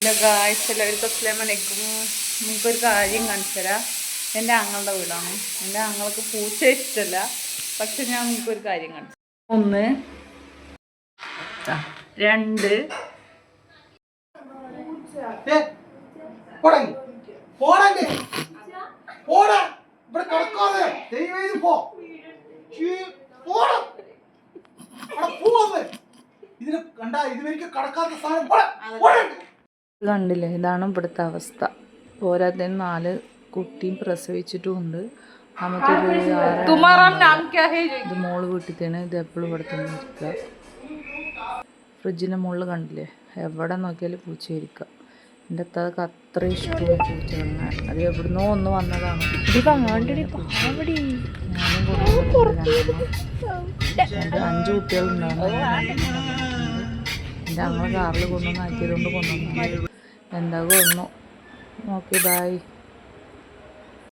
Hello guys, എല്ലാവർക്കും അസ്സലാമു അലൈക്കും. നമുക്കൊരു കാര്യം കാണിച്ചു തരാം. എൻ്റെ ആങ്ങളുടെ വീടാണ്. എൻ്റെ ആങ്ങൾക്ക് പൂച്ച ഇഷ്ടമല്ല, പക്ഷെ ഞാൻ നമുക്കൊരു കാര്യം കാണിച്ചു. 1 2 കണ്ടില്ലേ, ഇതാണ് ഇവിടുത്തെ അവസ്ഥ. പോരാത്തതിന് 4 കുട്ടിയും പ്രസവിച്ചിട്ടുമുണ്ട്. നമുക്കിത് ഇത് മോള് വീട്ടിൽ തന്നെ. ഇത് എപ്പോഴും ഇവിടെ തന്നെ ഇരിക്കുക. ഫ്രിഡ്ജിൻ്റെ മുകളിൽ കണ്ടില്ലേ, എവിടെ നോക്കിയാലും പൂച്ച ഇരിക്കുക. എൻ്റെ അത്താക്ക് അത്ര ഇഷ്ടമാണ് പൂച്ചകളെ. അത് എവിടുന്നോ ഒന്ന് വന്നതാണ്. ഞാനും എൻ്റെ 5 കുട്ടികളുണ്ടാകും. എൻ്റെ അമ്മ കാറിൽ കൊണ്ടുവന്ന് ആക്കിയതുകൊണ്ട് കൊണ്ടുവന്നു. എന്താകും ഒന്നു. Okay, by.